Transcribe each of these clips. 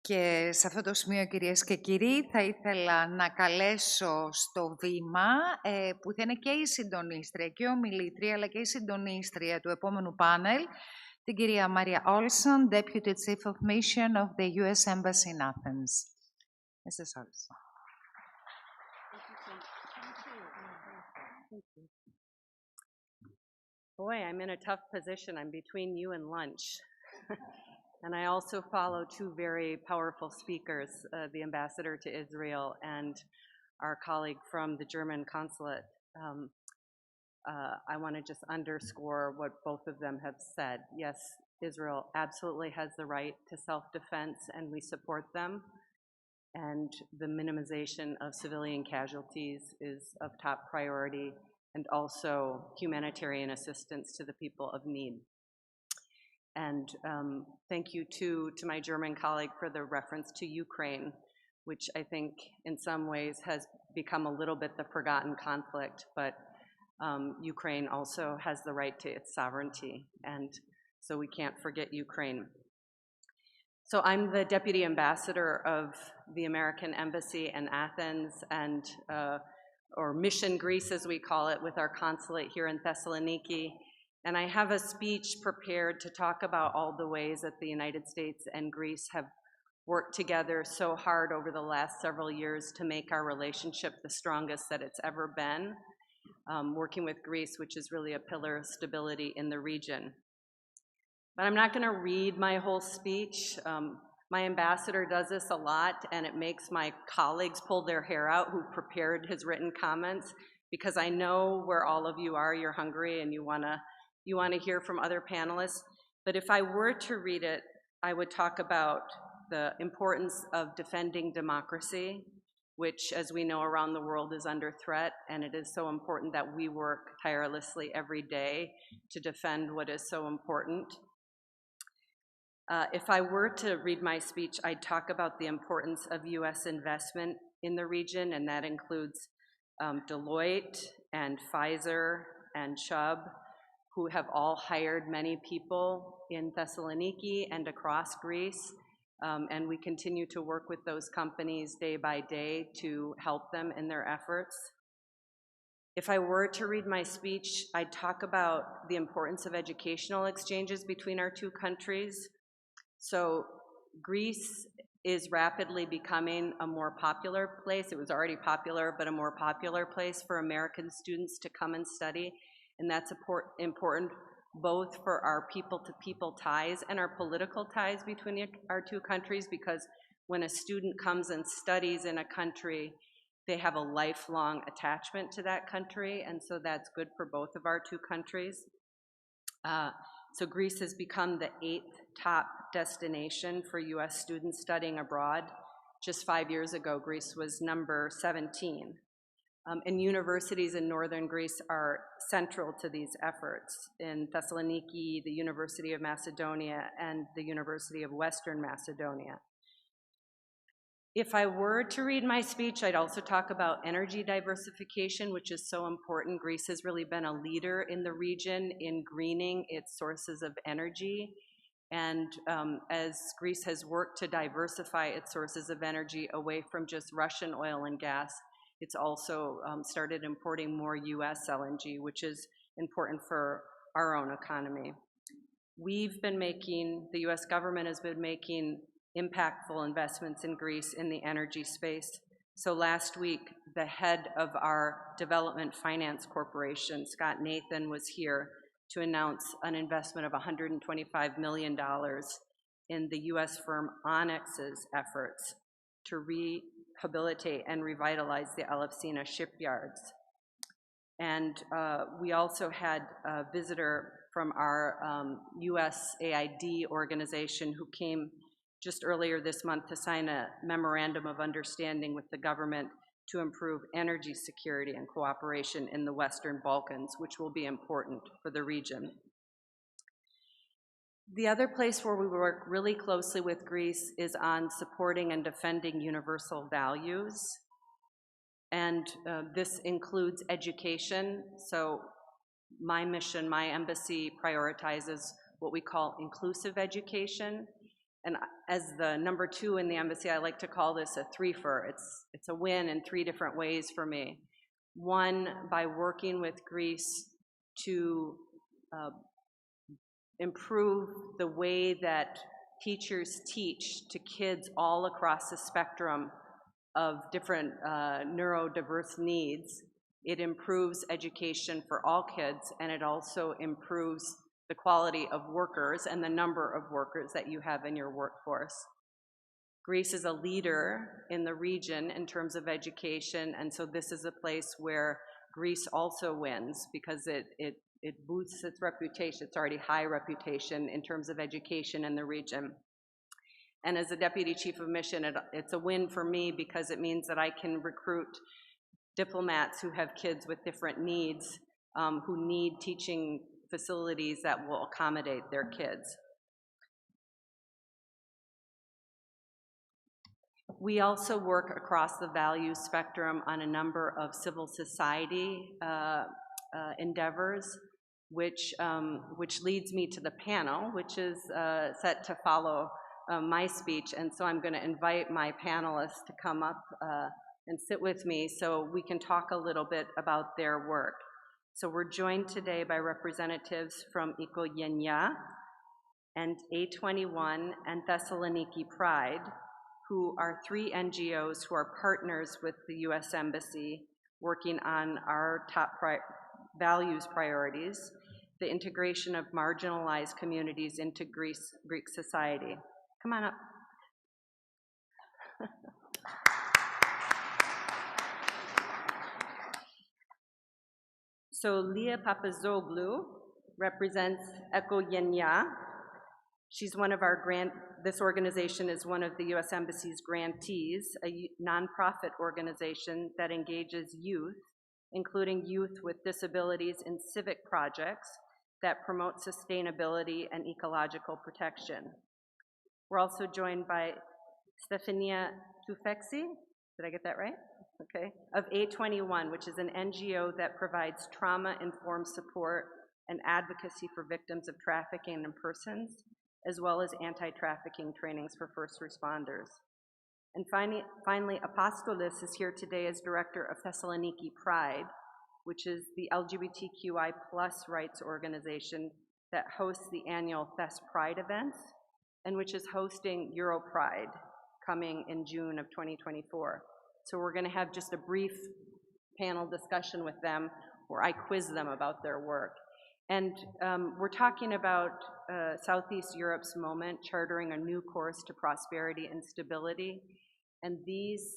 Και σε αυτό το σημείο, κυρίες και κύριοι, θα ήθελα να καλέσω στο βήμα που θα είναι και η συντονίστρια και η ομιλήτρια, αλλά και η συντονίστρια του επόμενου πάνελ, την κυρία Μαρία Όλσον, Deputy Chief of Mission of the U.S. Embassy in Athens. Mrs. Olson. Boy, I'm in a tough position. I'm between you and lunch. And I also follow two very powerful speakers, the ambassador to Israel and our colleague from the German consulate. I want to just underscore what both of them have said. Yes, Israel absolutely has the right to self-defense, and we support them. And the minimization of civilian casualties is of top priority, and also humanitarian assistance to the people of need. And thank you too to my German colleague for the reference to Ukraine, which I think in some ways has become a little bit the forgotten conflict, but Ukraine also has the right to its sovereignty, and so we can't forget Ukraine. So I'm the Deputy Ambassador of the American Embassy in Athens, and or Mission Greece as we call it, with our consulate here in Thessaloniki. And I have a speech prepared to talk about all the ways that the United States and Greece have worked together so hard over the last several years to make our relationship the strongest that it's ever been, working with Greece, which is really a pillar of stability in the region. But I'm not going to read my whole speech. My ambassador does this a lot, and it makes my colleagues pull their hair out who prepared his written comments, because I know where all of you are. You're hungry and you want to hear from other panelists. But if I were to read it, I would talk about the importance of defending democracy, which, as we know, around the world is under threat, and it is so important that we work tirelessly every day to defend what is so important. If I were to read my speech, I'd talk about the importance of U.S. investment in the region, and that includes Deloitte and Pfizer and Chubb, who have all hired many people in Thessaloniki and across Greece, and we continue to work with those companies day by day to help them in their efforts. If I were to read my speech, I'd talk about the importance of educational exchanges between our two countries. So Greece is rapidly becoming a more popular place. It was already popular, but a more popular place for American students to come and study. And that's important both for our people-to-people ties and our political ties between our two countries, because when a student comes and studies in a country, they have a lifelong attachment to that country, and so that's good for both of our two countries. So Greece has become the 8th top destination for U.S. students studying abroad. Just 5 years ago, Greece was number 17. And universities in northern Greece are central to these efforts. In Thessaloniki, the University of Macedonia and the University of Western Macedonia. If I were to read my speech, I'd also talk about energy diversification, which is so important. Greece has really been a leader in the region in greening its sources of energy. And as Greece has worked to diversify its sources of energy away from just Russian oil and gas, it's also started importing more U.S. LNG, which is important for our own economy. The U.S. government has been making impactful investments in Greece in the energy space. So last week, the head of our Development Finance Corporation, Scott Nathan, was here to announce an investment of $125 million in the U.S. firm Onyx's efforts to rehabilitate and revitalize the Elefsina shipyards. And we also had a visitor from our USAID organization who came just earlier this month to sign a memorandum of understanding with the government to improve energy security and cooperation in the Western Balkans, which will be important for the region. The other place where we work really closely with Greece is on supporting and defending universal values. And this includes education. So my mission, my embassy prioritizes what we call inclusive education. and as the number 2 in the embassy, I like to call this a threefer. It's a win in 3 different ways for me. One, by working with Greece to improve the way that teachers teach to kids all across the spectrum of different neurodiverse needs. It improves education for all kids, and it also improves the quality of workers and the number of workers that you have in your workforce. Greece is a leader in the region in terms of education, and so this is a place where Greece also wins because it boosts its reputation. It's already high reputation in terms of education in the region. And as a Deputy Chief of Mission, it's a win for me because it means that I can recruit diplomats who have kids with different needs, who need teaching facilities that will accommodate their kids. We also work across the value spectrum on a number of civil society endeavors, which leads me to the panel, which is set to follow my speech. And so I'm going to invite my panelists to come up and sit with me so we can talk a little bit about their work. So we're joined today by representatives from Ikogenia and A21 and Thessaloniki Pride, who are 3 NGOs who are partners with the U.S. Embassy working on our top values priorities, the integration of marginalized communities into Greek society. Come on up. So Lia Papazoglou represents Ikogenia. She's one of our this organization is one of the U.S. Embassy's grantees, a nonprofit organization that engages youth, including youth with disabilities, in civic projects that promote sustainability and ecological protection. We're also joined by Stefania Tufexi, did I get that right? Okay, of A21, which is an NGO that provides trauma-informed support and advocacy for victims of trafficking and persons, as well as anti-trafficking trainings for first responders. And finally, Apostolis is here today as director of Thessaloniki Pride, which is the LGBTQI+ rights organization that hosts the annual Thess Pride events, and which is hosting EuroPride coming in June of 2024. So we're gonna have just a brief panel discussion with them where I quiz them about their work. And we're talking about Southeast Europe's moment, chartering a new course to prosperity and stability. And these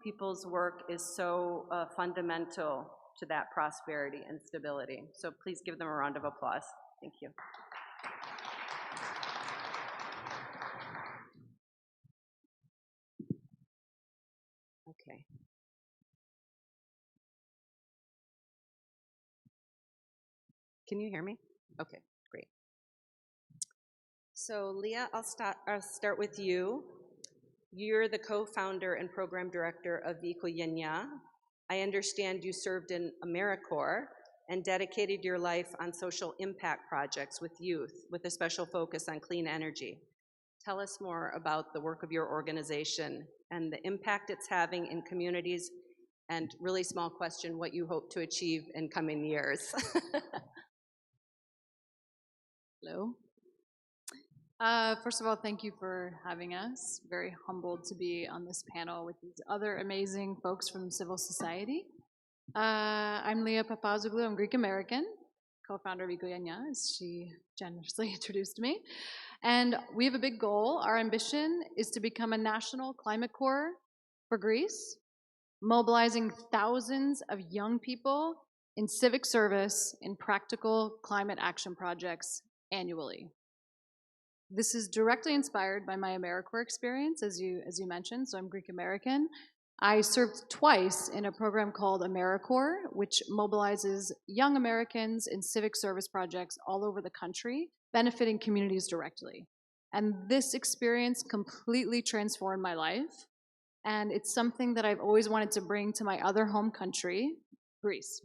people's work is so fundamental to that prosperity and stability. So please give them a round of applause. Thank you. Okay. Can you hear me? Okay, great. So Leah, I'll start with you. You're the co-founder and program director of Ikogenia. I understand you served in AmeriCorps and dedicated your life on social impact projects with youth, with a special focus on clean energy. Tell us more about the work of your organization and the impact it's having in communities, and really small question, what you hope to achieve in coming years. Hello. First of all, thank you for having us. Very humbled to be on this panel with these other amazing folks from civil society. I'm Lia Papazoglou. I'm Greek American, co-founder of Ikogenia, as she generously introduced me. And we have a big goal. Our ambition is to become a national climate corps for Greece, mobilizing thousands of young people in civic service in practical climate action projects annually. This is directly inspired by my AmeriCorps experience, as you mentioned, so I'm Greek American. I served twice in a program called AmeriCorps, which mobilizes young Americans in civic service projects all over the country, benefiting communities directly. And this experience completely transformed my life, and it's something that I've always wanted to bring to my other home country, Greece.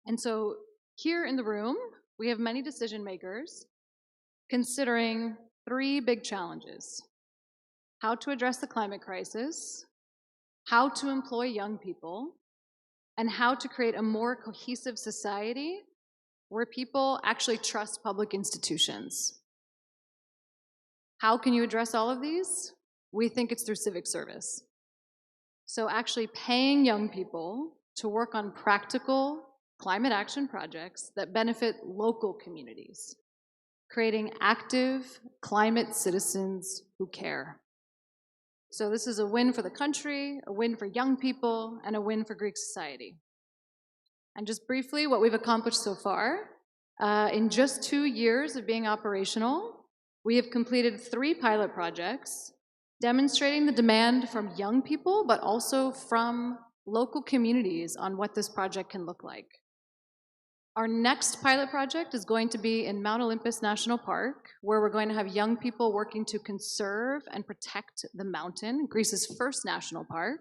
And so here in the room, we have many decision makers considering three big challenges: how to address the climate crisis, how to employ young people, and how to create a more cohesive society where people actually trust public institutions. How can you address all of these? We think it's through civic service. So actually paying young people to work on practical climate action projects that benefit local communities, creating active climate citizens who care. So this is a win for the country, a win for young people, and a win for Greek society. And just briefly, what we've accomplished so far, in just 2 years of being operational, we have completed 3 pilot projects demonstrating the demand from young people, but also from local communities on what this project can look like. Our next pilot project is going to be in Mount Olympus National Park, where we're going to have young people working to conserve and protect the mountain, Greece's first national park.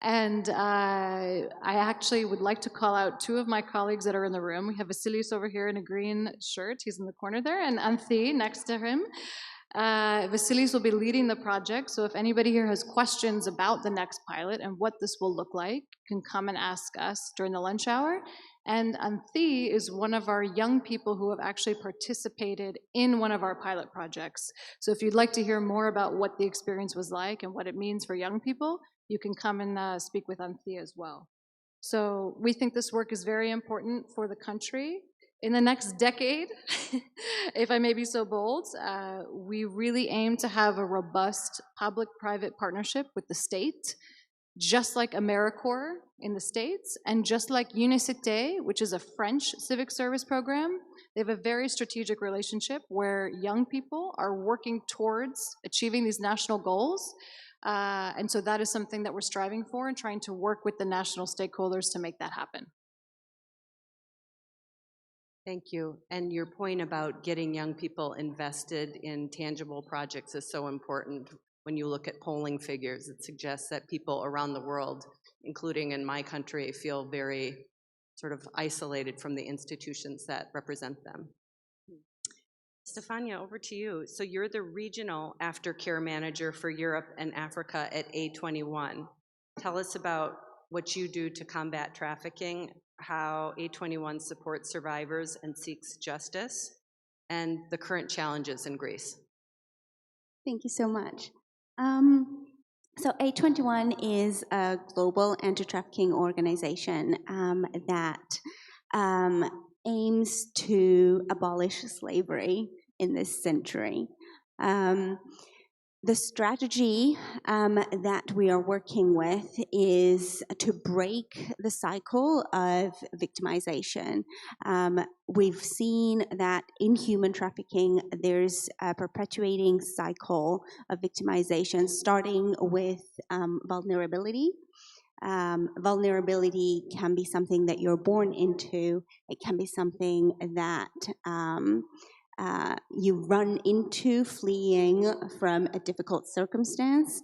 And I actually would like to call out 2 of my colleagues that are in the room. We have Vasilis over here in a green shirt. He's in the corner there, and Anthi next to him. Vasilis will be leading the project, so if anybody here has questions about the next pilot and what this will look like, you can come and ask us during the lunch hour. And Anthi is one of our young people who have actually participated in one of our pilot projects. So if you'd like to hear more about what the experience was like and what it means for young people, you can come and speak with Anthi as well. So we think this work is very important for the country. In the next decade, if I may be so bold, we really aim to have a robust public-private partnership with the state, just like AmeriCorps in the States, and just like Unicité, which is a French civic service program. They have a very strategic relationship where young people are working towards achieving these national goals. And so that is something that we're striving for and trying to work with the national stakeholders to make that happen. Thank you. And your point about getting young people invested in tangible projects is so important. When you look at polling figures, it suggests that people around the world, including in my country, feel very sort of isolated from the institutions that represent them. Stefania, over to you. So you're the regional aftercare manager for Europe and Africa at A21. Tell us about what you do to combat trafficking, how A21 supports survivors and seeks justice, and the current challenges in Greece. Thank you so much. So A21 is a global anti-trafficking organization that aims to abolish slavery in this century. The strategy that we are working with is to break the cycle of victimization. We've seen that in human trafficking, there's a perpetuating cycle of victimization, starting with vulnerability. Vulnerability can be something that you're born into. It can be something that you run into fleeing from a difficult circumstance,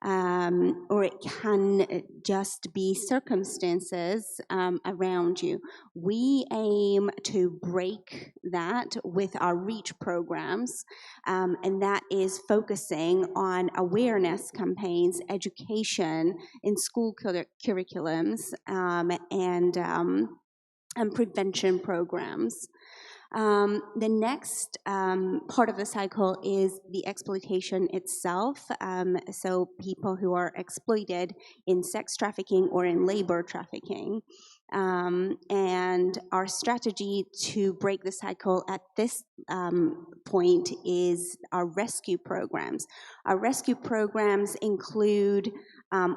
or it can just be circumstances around you. We aim to break that with our REACH programs, and that is focusing on awareness campaigns, education in school curriculums, and prevention programs. The next part of the cycle is the exploitation itself. So people who are exploited in sex trafficking or in labor trafficking. And our strategy to break the cycle at this point is our rescue programs. Our rescue programs include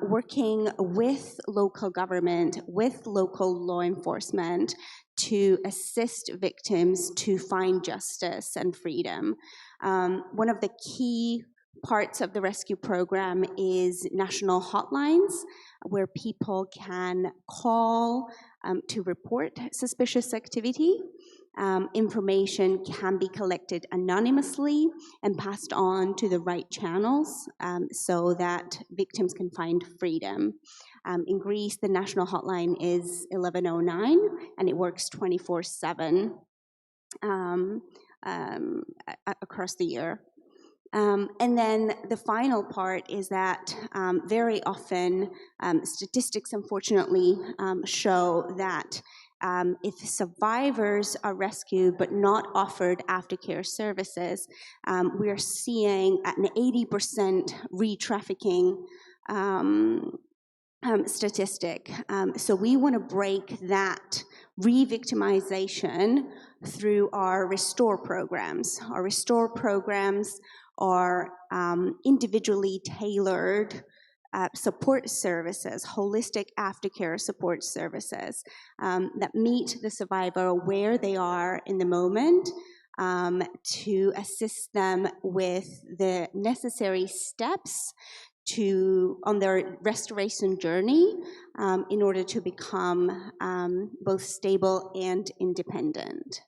working with local government, with local law enforcement, to assist victims to find justice and freedom. One of the key parts of the rescue program is national hotlines where people can call to report suspicious activity. Information can be collected anonymously and passed on to the right channels so that victims can find freedom. In Greece, the national hotline is 1109, and it works 24/7 across the year. And then the final part is that very often statistics, unfortunately, show that if survivors are rescued but not offered aftercare services, we are seeing an 80% re-trafficking statistic. So we want to break that re-victimization through our restore programs. Our restore programs are individually tailored support services, holistic aftercare support services that meet the survivor where they are in the moment, to assist them with the necessary steps on their restoration journey in order to become both stable and independent.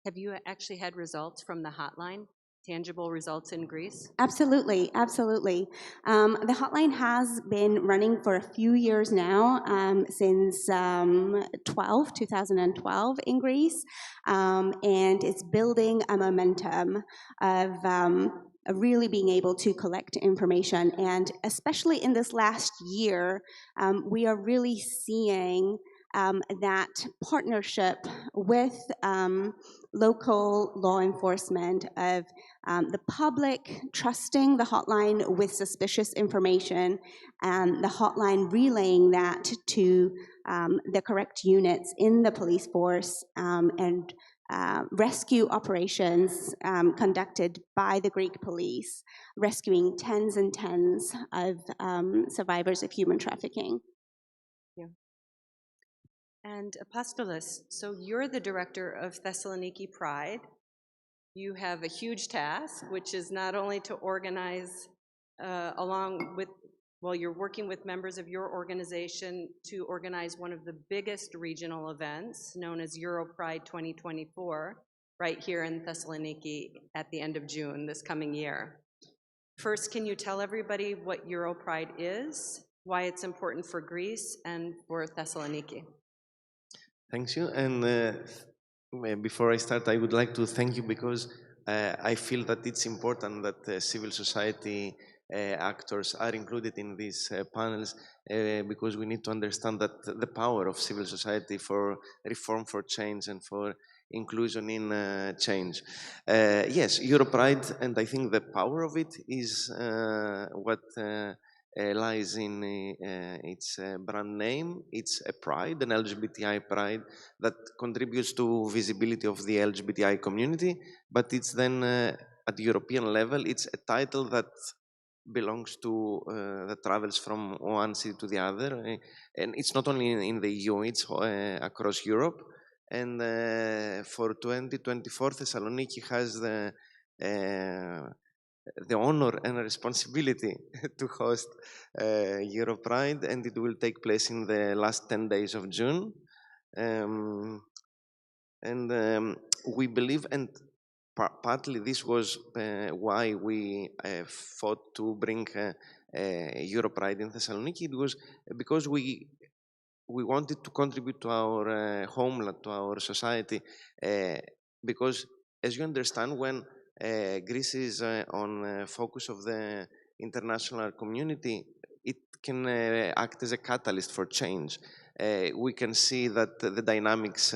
Have you actually had results from the hotline, tangible results in Greece? Absolutely, absolutely. The hotline has been running for a few years now, since 2012 in Greece, and it's building a momentum of really being able to collect information. And especially in this last year, we are really seeing that partnership with local law enforcement of the public trusting the hotline with suspicious information, and the hotline relaying that to the correct units in the police force, and rescue operations conducted by the Greek police, rescuing tens and tens of survivors of human trafficking. Yeah. And Apostolos, so you're the director of Thessaloniki Pride. You have a huge task, which is not only to organize you're working with members of your organization to organize one of the biggest regional events known as EuroPride 2024, right here in Thessaloniki at the end of June this coming year. First, can you tell everybody what EuroPride is, why it's important for Greece and for Thessaloniki? Thank you. And before I start, I would like to thank you because I feel that it's important that civil society actors are included in these panels, because we need to understand that the power of civil society for reform, for change, and for inclusion in change. Yes, EuroPride, and I think the power of it is what lies in its brand name. It's a pride, an LGBTI pride that contributes to visibility of the LGBTI community, but it's then at the European level, it's a title that belongs to, that travels from one city to the other, and it's not only in the EU, it's across Europe. And for 2024, Thessaloniki has the honor and responsibility to host EuroPride, and it will take place in the last 10 days of June. We believe, and partly this was why we fought to bring EuroPride in Thessaloniki. It was because we wanted to contribute to our homeland, to our society, because as you understand, when Greece is on focus of the international community, it can act as a catalyst for change. We can see that the dynamics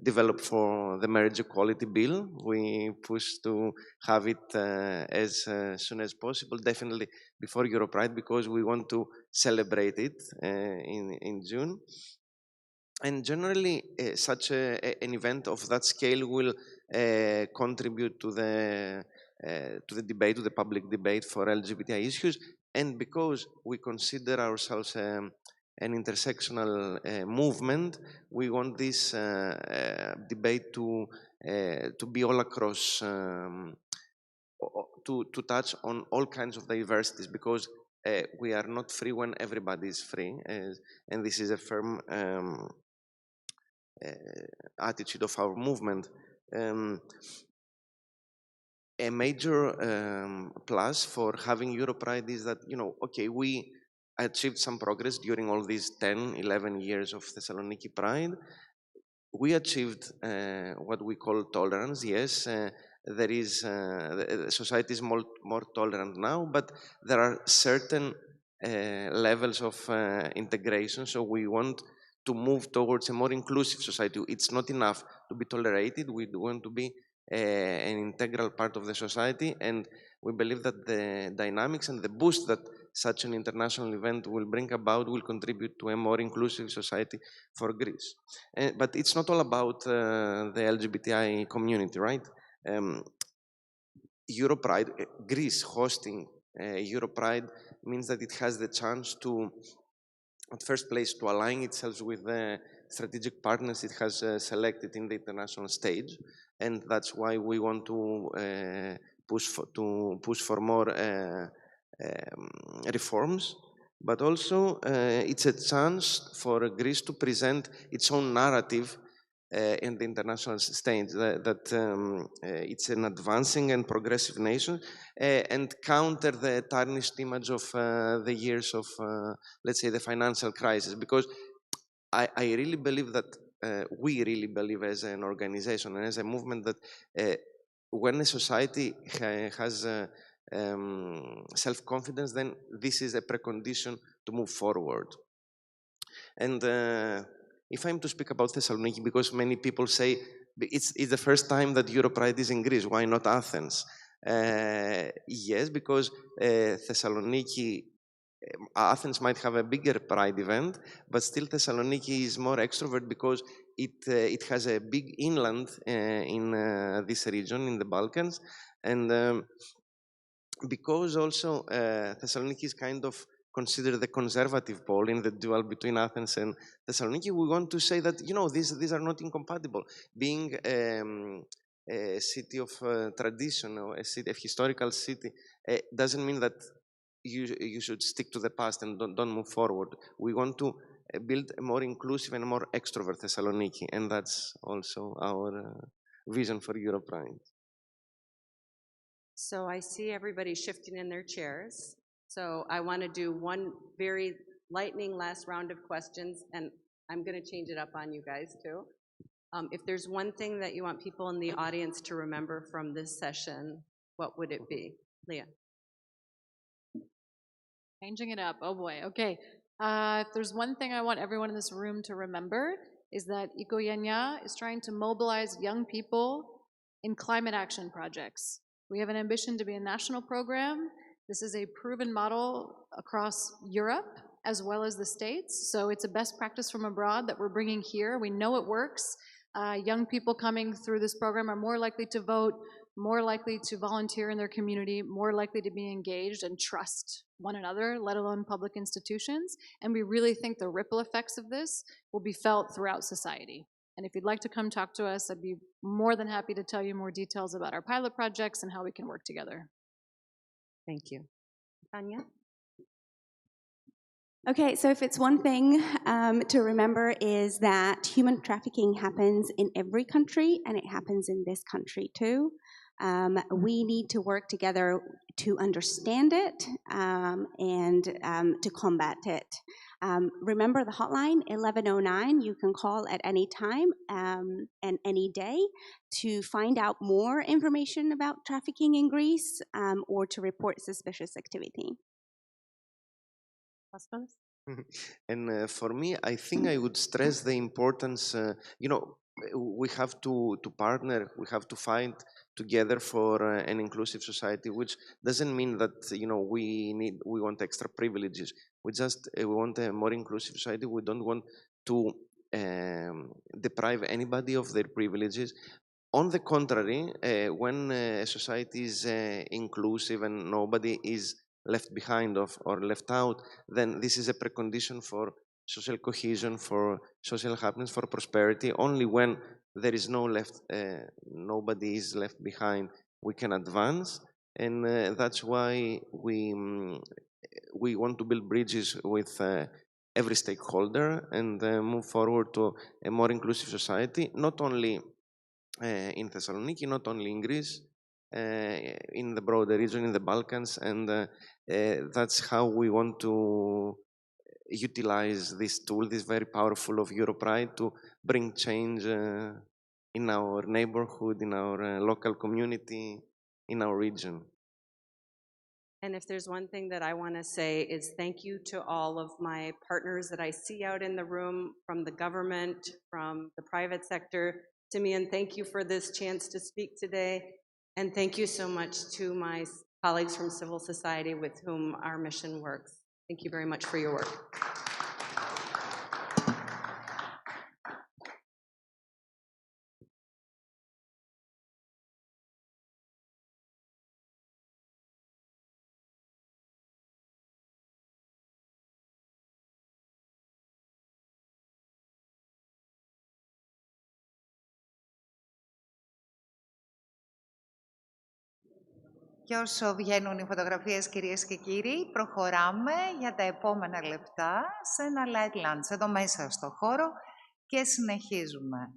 develop for the marriage equality bill. We push to have it as soon as possible, definitely before EuroPride, because we want to celebrate it in June. And generally, such an event of that scale will contribute to the debate, to the public debate for LGBTI issues. And because we consider ourselves an intersectional movement, we want this debate to be all across, to touch on all kinds of diversities, because we are not free when everybody is free, and this is a firm attitude of our movement. A major plus for having EuroPride is that, okay, we achieved some progress during all these 10, 11 years of Thessaloniki Pride. We achieved what we call tolerance, yes. there is the society is more tolerant now, but there are certain levels of integration. So we want to move towards a more inclusive society. It's not enough to be tolerated. We want to be an integral part of the society, and we believe that the dynamics and the boost that such an international event will bring about will contribute to a more inclusive society for Greece. But it's not all about the LGBTI community, right? Europride, Greece hosting Europride means that it has the chance to, at first place, to align itself with the strategic partners it has selected in the international stage, and that's why we want to push for more reforms. But also, it's a chance for Greece to present its own narrative in the international stage, that it's an advancing and progressive nation, and counter the tarnished image of the years of, let's say, the financial crisis. Because I really believe that, we really believe as an organization and as a movement that when a society has self-confidence, then this is a precondition to move forward. And if I'm to speak about Thessaloniki, because many people say it's the first time that Europride is in Greece, why not Athens? Yes, because Thessaloniki, Athens might have a bigger Pride event, but still Thessaloniki is more extrovert because it has a big inland in this region, in the Balkans, and because also Thessaloniki is kind of considered the conservative pole in the duel between Athens and Thessaloniki. We want to say that, these are not incompatible. Being a city of tradition, or a historical city, doesn't mean that you should stick to the past and don't move forward. We want to build a more inclusive and more extrovert Thessaloniki, and that's also our vision for Europride. So I see everybody shifting in their chairs. So I want to do one very lightning last round of questions, and I'm going to change it up on you guys too. If there's one thing that you want people in the audience to remember from this session, what would it be? Leah. Changing it up. Oh boy. Okay. If there's one thing I want everyone in this room to remember, is that Ikogenia is trying to mobilize young people in climate action projects. We have an ambition to be a national program. This is a proven model across Europe as well as the States. So it's a best practice from abroad that we're bringing here. We know it works. Young people coming through this program are more likely to vote, more likely to volunteer in their community, more likely to be engaged and trust one another, let alone public institutions. And we really think the ripple effects of this will be felt throughout society. And if you'd like to come talk to us, I'd be more than happy to tell you more details about our pilot projects and how we can work together. Thank you. Tanya? Okay, so if it's one thing to remember is that human trafficking happens in every country, and it happens in this country too. We need to work together to understand it and to combat it. Remember the hotline, 1109, you can call at any time and any day to find out more information about trafficking in Greece or to report suspicious activity. And for me, I think I would stress the importance, we have to partner, we have to fight together for an inclusive society, which doesn't mean that, we want extra privileges. We want a more inclusive society. We don't want to deprive anybody of their privileges. On the contrary, when a society is inclusive and nobody is left behind or left out, then this is a precondition for social cohesion, for social happiness, for prosperity. Only when there is nobody is left behind, we can advance, and that's why we want to build bridges with every stakeholder and move forward to a more inclusive society, not only in Thessaloniki, not only in Greece, in the broader region, in the Balkans, and that's how we want to utilize this tool, this very powerful of Europride, to bring change in our neighborhood, in our local community, in our region. And if there's one thing that I want to say is thank you to all of my partners that I see out in the room, from the government, from the private sector, to me, and thank you for this chance to speak today. And thank you so much to my colleagues from civil society with whom our mission works. Thank you very much for your work. Και όσο βγαίνουν οι φωτογραφίες, κυρίες και κύριοι, προχωράμε για τα επόμενα λεπτά σε ένα light lunch εδώ μέσα στο χώρο και συνεχίζουμε.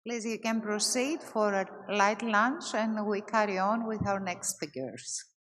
Please, you can proceed for a light lunch and we carry on with our next speakers.